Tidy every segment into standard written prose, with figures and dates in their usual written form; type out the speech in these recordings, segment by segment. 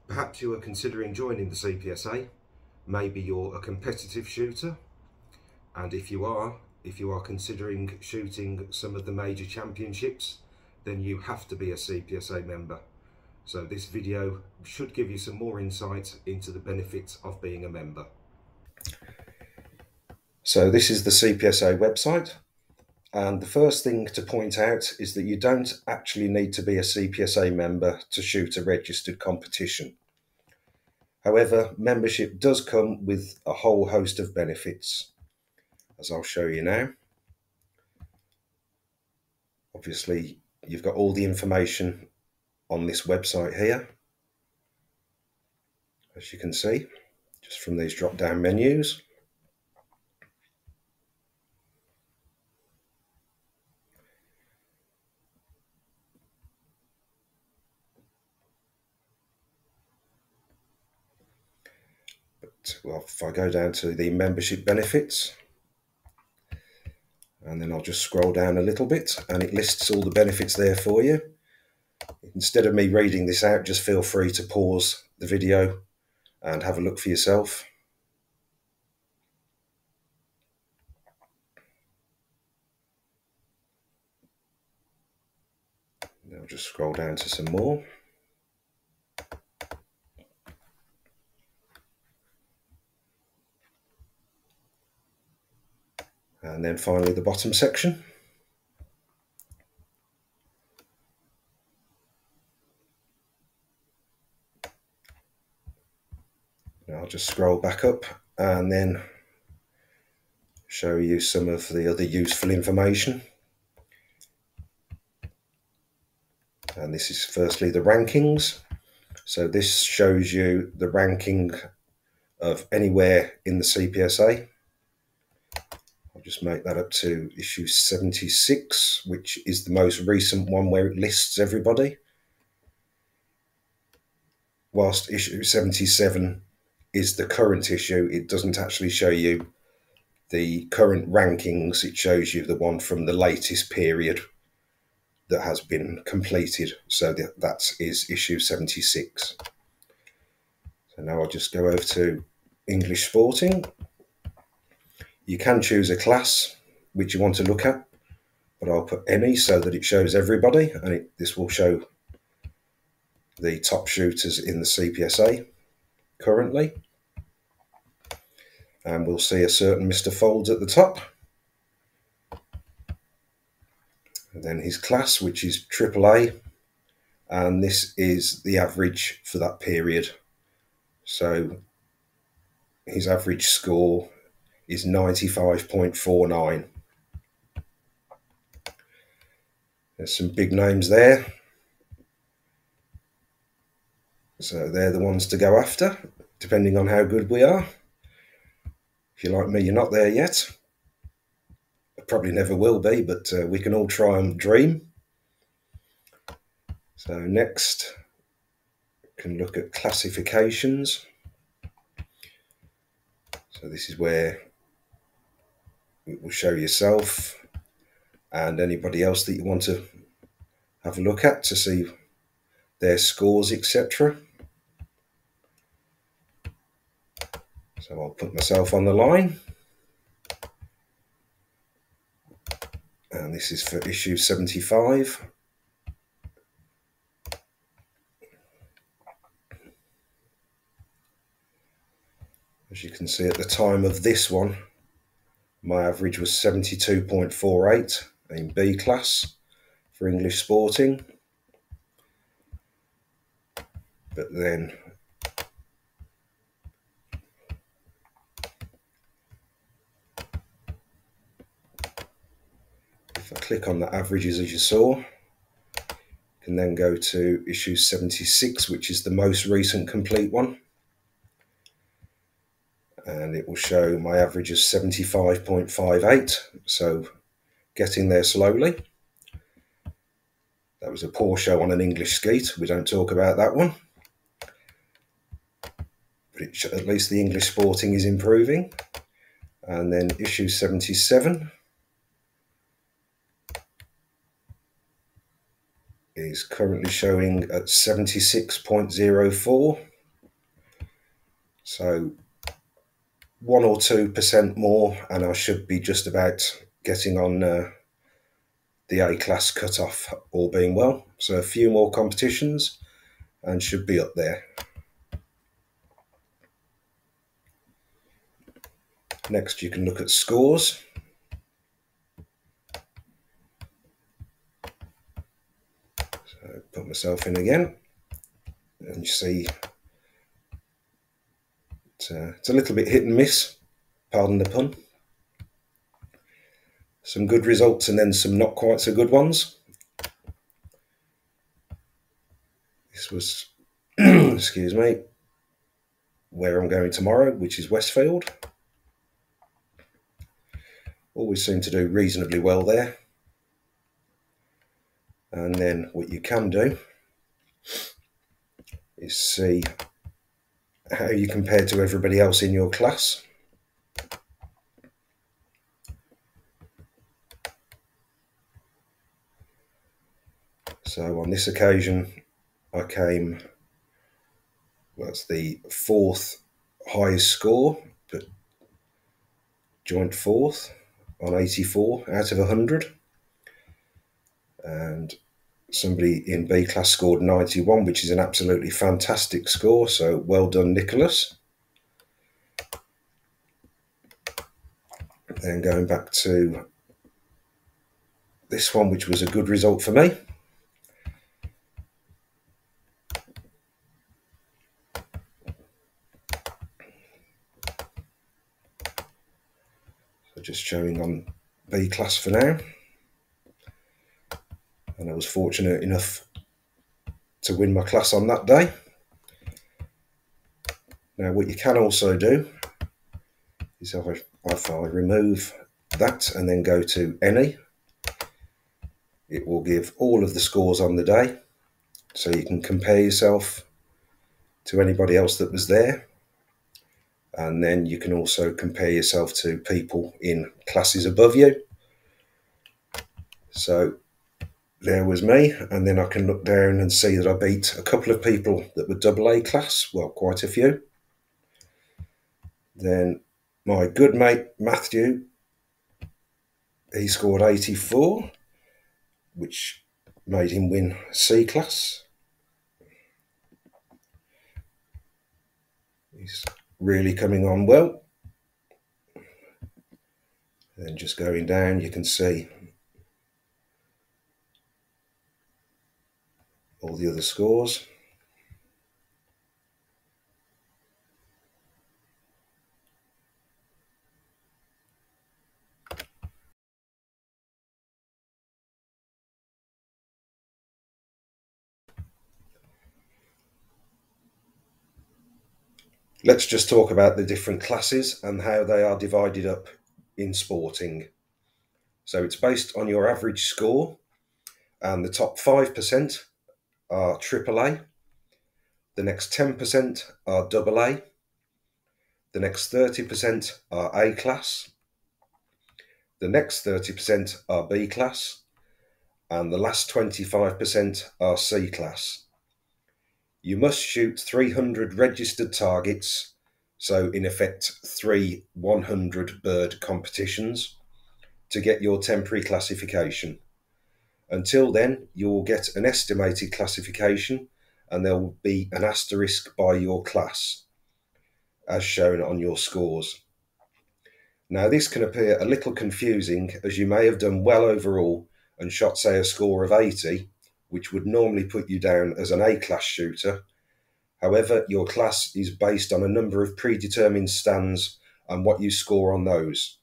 Perhaps you are considering joining the CPSA. Maybe you're a competitive shooter, and if you are considering shooting some of the major championships, then you have to be a CPSA member. So this video should give you some more insight into the benefits of being a member. So this is the CPSA website, and the first thing to point out is that you don't actually need to be a CPSA member to shoot a registered competition. However, membership does come with a whole host of benefits, as I'll show you now. Obviously, you've got all the information on this website here, as you can see, just from these drop-down menus. But well, if I go down to the membership benefits, and then I'll just scroll down a little bit, and it lists all the benefits there for you. Instead of me reading this out, just feel free to pause the video and have a look for yourself. I'll just scroll down to some more. And then finally the bottom section. Now I'll just scroll back up and then show you some of the other useful information. And this is firstly the rankings. So this shows you the ranking of anywhere in the CPSA. I'll just make that up to issue 76, which is the most recent one where it lists everybody. Whilst issue 77 is the current issue, it doesn't actually show you the current rankings. It shows you the one from the latest period that has been completed. So that is issue 76. So now I'll just go over to English Sporting. You can choose a class which you want to look at, but I'll put any so that it shows everybody, and this will show the top shooters in the CPSA currently. And we'll see a certain Mr. Folds at the top. And then his class, which is AAA, and this is the average for that period. So his average score is 95.49. There's some big names there. So they're the ones to go after, depending on how good we are. If you're like me, you're not there yet. I probably never will be, but we can all try and dream. So next, we can look at classifications. So this is where it will show yourself and anybody else that you want to have a look at to see their scores, etc. So I'll put myself on the line. And this is for issue 75. As you can see, at the time of this one, my average was 72.48 in B class for English Sporting. But then if I click on the averages, as you saw, you can then go to issue 76, which is the most recent complete one. And it will show my average is 75.58, so getting there slowly. That was a poor show on an English skeet. We don't talk about that one. But at least the English Sporting is improving. And then issue 77 is currently showing at 76.04. So 1 or 2% more and I should be just about getting on the A class cut-off, all being well. So a few more competitions and should be up there. Next you can look at scores. So put myself in again and you see it's a little bit hit and miss, pardon the pun. Some good results and then some not quite so good ones. This was, excuse me, where I'm going tomorrow, which is Westfield. Always seem to do reasonably well there. And then what you can do is see how you compare to everybody else in your class. So on this occasion, I came, well, it's the 4th highest score, but joint 4th on 84 out of 100. And somebody in B class scored 91, which is an absolutely fantastic score. So well done, Nicholas. Then going back to this one, which was a good result for me. So just showing on B class for now. And I was fortunate enough to win my class on that day. Now what you can also do is if I remove that and then go to any, it will give all of the scores on the day, so you can compare yourself to anybody else that was there. And then you can also compare yourself to people in classes above you. So there was me, and then I can look down and see that I beat a couple of people that were AA class, well, quite a few. Then my good mate Matthew, he scored 84, which made him win C class. He's really coming on well. Then just going down, you can see all the other scores. Let's just talk about the different classes and how they are divided up in sporting. So it's based on your average score, and the top 5% are AAA, the next 10% are AA, the next 30% are A class, the next 30% are B class, and the last 25% are C class. You must shoot 300 registered targets, so in effect 3 100 bird competitions, to get your temporary classification. Until then, you will get an estimated classification and there will be an asterisk by your class, as shown on your scores. Now this can appear a little confusing, as you may have done well overall and shot, say, a score of 80, which would normally put you down as an A-class shooter. However, your class is based on a number of predetermined stands and what you score on those.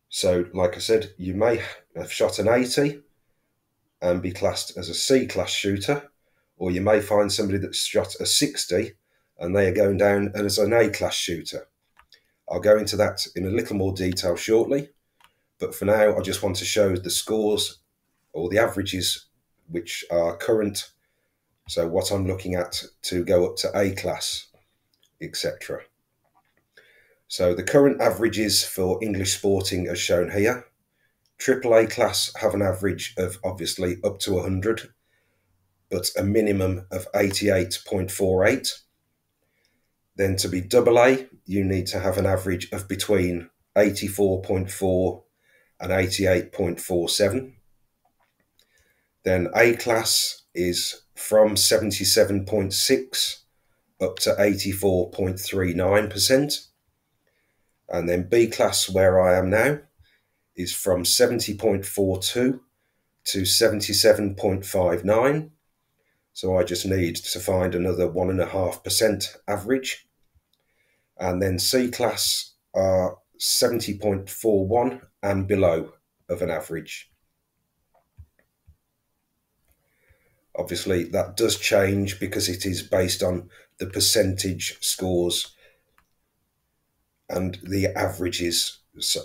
So, like I said, you may have shot an 80 and be classed as a C-class shooter, or you may find somebody that's shot a 60 and they are going down as an A-class shooter. I'll go into that in a little more detail shortly, but for now I just want to show the scores or the averages which are current. So what I'm looking at to go up to A class, etc. So the current averages for English sporting are shown here. AAA class have an average of obviously up to 100, but a minimum of 88.48. Then to be AA, you need to have an average of between 84.4 and 88.47. Then A class is from 77.6 up to 84.39%. And then B class, where I am now, is from 70.42 to 77.59. So I just need to find another 1.5% average. And then C class are 70.41 and below of an average. Obviously, that does change because it is based on the percentage scores and the averages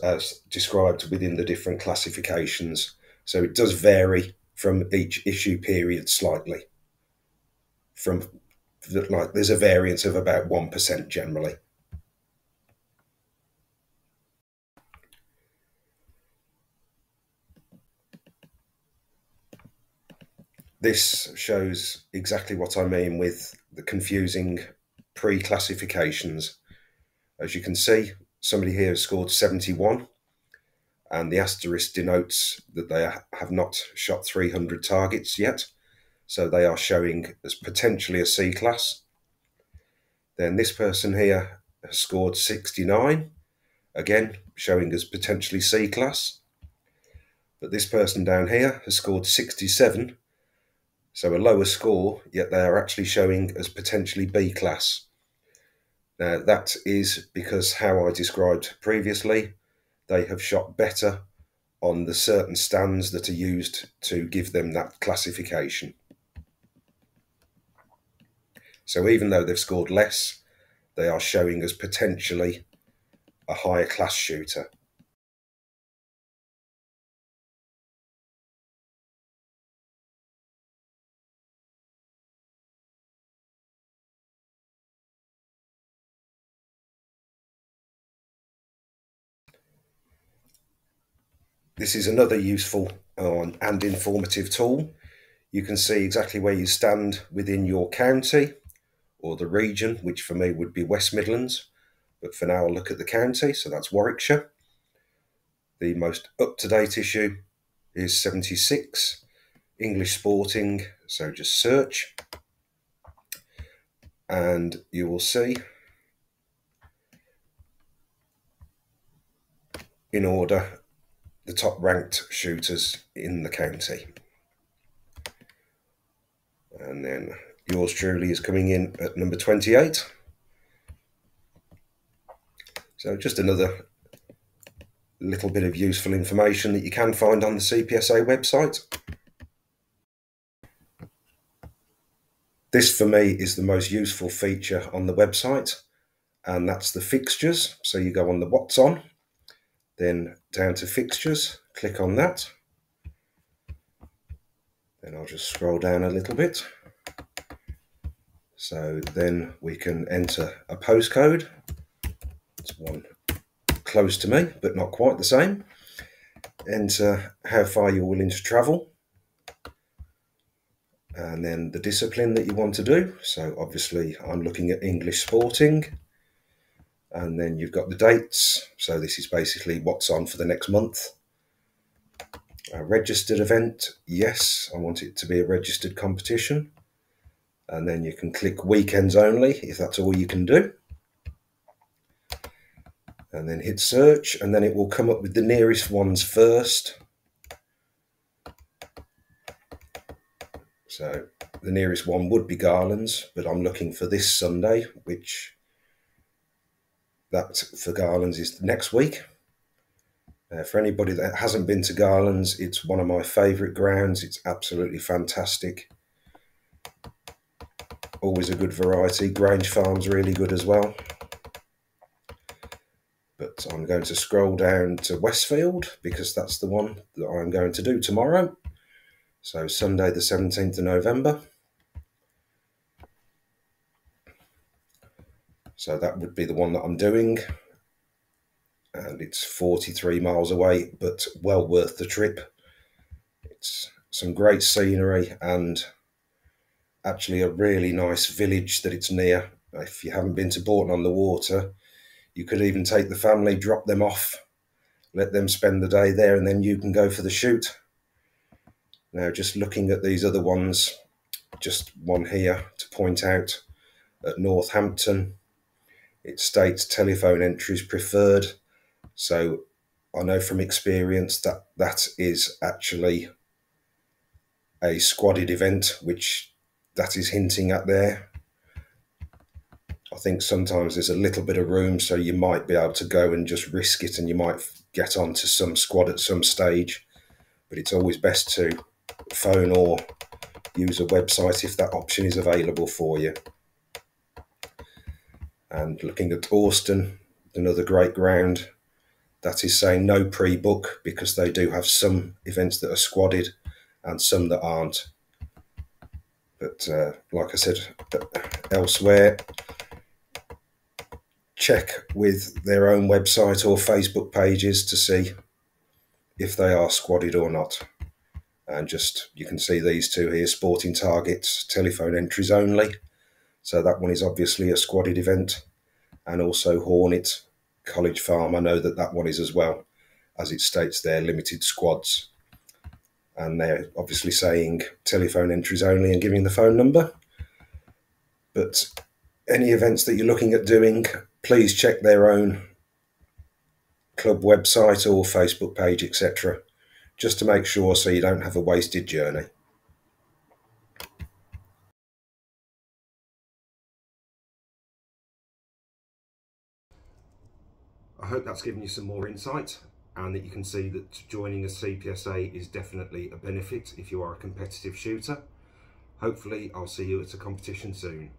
as described within the different classifications. So it does vary from each issue period slightly. There's a variance of about 1% generally. This shows exactly what I mean with the confusing pre-classifications. As you can see, somebody here has scored 71, and the asterisk denotes that they have not shot 300 targets yet, so they are showing as potentially a C class. Then this person here has scored 69, again showing as potentially C class. But this person down here has scored 67, so a lower score, yet they are actually showing as potentially B class. Now that is because how I described previously, they have shot better on the certain stands that are used to give them that classification. So even though they've scored less, they are showing as potentially a higher class shooter. This is another useful and informative tool. You can see exactly where you stand within your county or the region, which for me would be West Midlands. But for now, I'll look at the county, so that's Warwickshire. The most up-to-date issue is 76, English Sporting, so just search. And you will see, in order, the top ranked shooters in the county. And then yours truly is coming in at number 28. So just another little bit of useful information that you can find on the CPSA website. This for me is the most useful feature on the website, and that's the fixtures. So you go on the what's on, then down to fixtures, click on that. Then I'll just scroll down a little bit. So then we can enter a postcode. It's one close to me, but not quite the same. Enter how far you're willing to travel. And then the discipline that you want to do. So obviously I'm looking at English Sporting. And then you've got the dates. So this is basically what's on for the next month. A registered event, yes, I want it to be a registered competition. And then you can click weekends only if that's all you can do. And then hit search, and then it will come up with the nearest ones first. So the nearest one would be Garland's, but I'm looking for this Sunday, which that for Garland's is next week. For anybody that hasn't been to Garland's, it's one of my favourite grounds. It's absolutely fantastic. Always a good variety. Grange Farm's really good as well. But I'm going to scroll down to Westfield because that's the one that I'm going to do tomorrow. So Sunday the 17th of November. So that would be the one that I'm doing. And it's 43 miles away, but well worth the trip. It's some great scenery and actually a really nice village that it's near. If you haven't been to Bourton on the Water, you could even take the family, drop them off, let them spend the day there, and then you can go for the shoot. Now, just looking at these other ones, just one here to point out, at Northampton, it states telephone entries preferred. So I know from experience that that is actually a squadded event, which that is hinting at there. I think sometimes there's a little bit of room, so you might be able to go and just risk it, and you might get onto some squad at some stage. But it's always best to phone or use a website if that option is available for you. And looking at Austin, another great ground, that is saying no pre-book, because they do have some events that are squadded and some that aren't. But like I said, elsewhere, check with their own website or Facebook pages to see if they are squadded or not. And just, you can see these two here, Sporting Targets, telephone entries only. So that one is obviously a squadded event. And also Hornet, College Farm, I know that that one is as well, as it states there, limited squads. And they're obviously saying telephone entries only and giving the phone number. But any events that you're looking at doing, please check their own club website or Facebook page, etc., just to make sure, so you don't have a wasted journey. I hope that's given you some more insight, and that you can see that joining a CPSA is definitely a benefit if you are a competitive shooter. Hopefully I'll see you at a competition soon.